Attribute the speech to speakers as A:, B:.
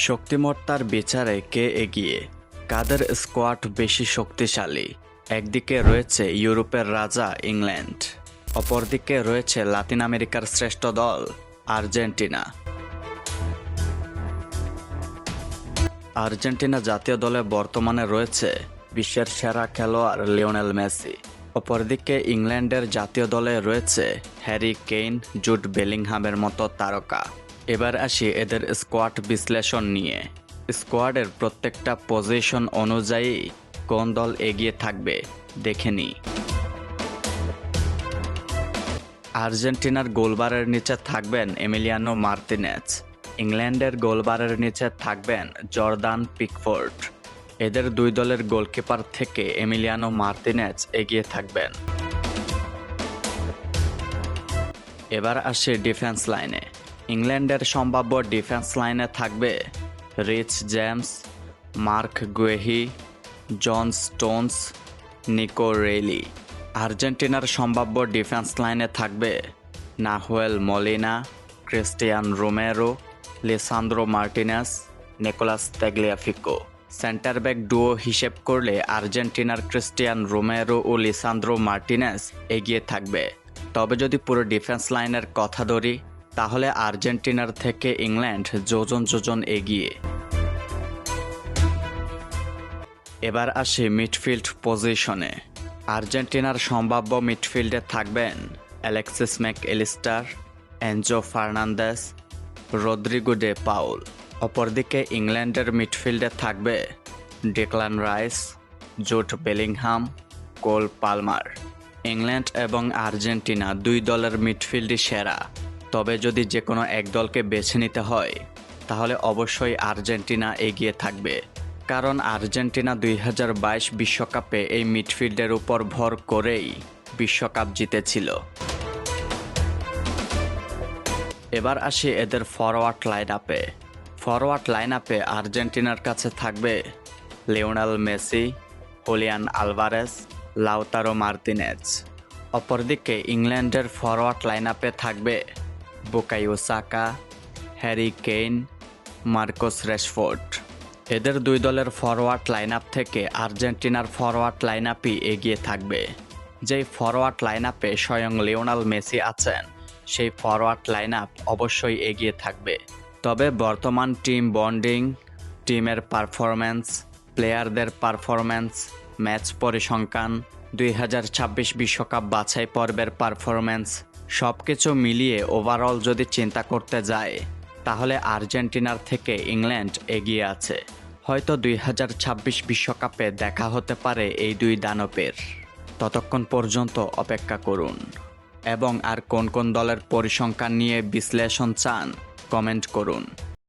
A: শক্তিমত্তার বিচারে কে এগিয়ে? কাদের স্কোয়াড বেশি শক্তিশালী? একদিকে রয়েছে ইউরোপের রাজা ইংল্যান্ড, অপরদিকে রয়েছে লাতিন আমেরিকার শ্রেষ্ঠ দল আর্জেন্টিনা। আর্জেন্টিনা জাতীয় দলে বর্তমানে রয়েছে বিশ্বের সেরা খেলোয়াড় লিওনেল মেসি। অপরদিকে ইংল্যান্ডের জাতীয় দলে রয়েছে হ্যারি কেইন, জুড বেলিংহামের মতো তারকা। এবার আসি এদের স্কোয়াড বিশ্লেষণ নিয়ে। স্কোয়াডের প্রত্যেকটা পজিশন অনুযায়ী কোন দল এগিয়ে থাকবে দেখে নিই। আর্জেন্টিনার গোলবারের নিচে থাকবেন এমিলিয়ানো মার্তিনেজ। ইংল্যান্ডের গোলবারের নিচে থাকবেন জর্দান পিকফোর্ড। এদের দুই দলের গোলকিপার থেকে এমিলিয়ানো মার্তিনেজ এগিয়ে থাকবেন। এবার আসি ডিফেন্স লাইনে। ইংল্যান্ডের সম্ভাব্য ডিফেন্স লাইনে থাকবে Reece James, Marc Guehi, John Stones, Nico Reilly. আর্জেন্টিনার সম্ভাব্য ডিফেন্স লাইনে থাকবে Nahuel Molina, Cristian Romero, Lisandro Martinez, Nicolas Tagliafico. Centre back duo হিসেব করলে আর্জেন্টিনার ক্রিস্টিয়ান রোমেরো ও লিসান্দ্রো মার্টিনেস এগিয়ে থাকবে। তবে যদি পুরো ডিফেন্স লাইনের কথা ধরি তাহলে আর্জেন্টিনার থেকে ইংল্যান্ড যোজন যোজন এগিয়ে। এবার আসি মিডফিল্ড পজিশনে। আর্জেন্টিনার সম্ভাব্য মিডফিল্ডে থাকবেন Alexis Mac Allister, Enzo Fernandez, Rodrigo De Paul. অপরদিকে ইংল্যান্ডের মিডফিল্ডে থাকবে Declan Rice, Jude Bellingham, Cole Palmer. England এবং আর্জেন্টিনা দুই দলের মিডফিল্ডই সেরা। তবে যদি যে কোনো এক দলকে বেছে নিতে হয় তাহলে অবশ্যই আর্জেন্টিনা এগিয়ে থাকবে, কারণ আর্জেন্টিনা 2022 বিশ্বকাপে এই মিডফিল্ডের উপর ভর করেই বিশ্বকাপ জিতেছিল। এবার আসি এদের ফরওয়ার্ড লাইন আপে। ফরওয়ার্ড লাইন আপে আর্জেন্টিনার কাছে থাকবে Lionel Messi, Julian Alvarez, Lautaro Martinez. অপরদিকে ইংল্যান্ডের ফরওয়ার্ড লাইন আপে থাকবে Bukayo Saka, Harry Kane, Marcus Rashford. এদের দুই দলের ফরওয়ার্ড লাইন আপ থেকে আর্জেন্টিনার ফরওয়ার্ড লাইন আপই এগিয়ে থাকবে। যেই ফরওয়ার্ড লাইন আপে স্বয়ং লিওনেল মেসি আছেন সেই ফরওয়ার্ড লাইন আপ অবশ্যই এগিয়ে থাকবে। তবে বর্তমান টিম বন্ডিং, টিমের পারফরম্যান্স, প্লেয়ারদের পারফরম্যান্স, ম্যাচ পরিসংখ্যান, 2026 বিশ্বকাপ বাছাই পর্বের পারফরম্যান্স সব কিছু মিলিয়ে ওভারঅল যদি চিন্তা করতে যায় তাহলে আর্জেন্টিনার থেকে ইংল্যান্ড এগিয়ে আছে। হয়তো 2026 বিশ্বকাপে দেখা হতে পারে এই দুই দানবের। ততক্ষণ পর্যন্ত অপেক্ষা করুন। এবং আর কোন কোন দলের পরিসংখ্যান নিয়ে বিশ্লেষণ চান কমেন্ট করুন।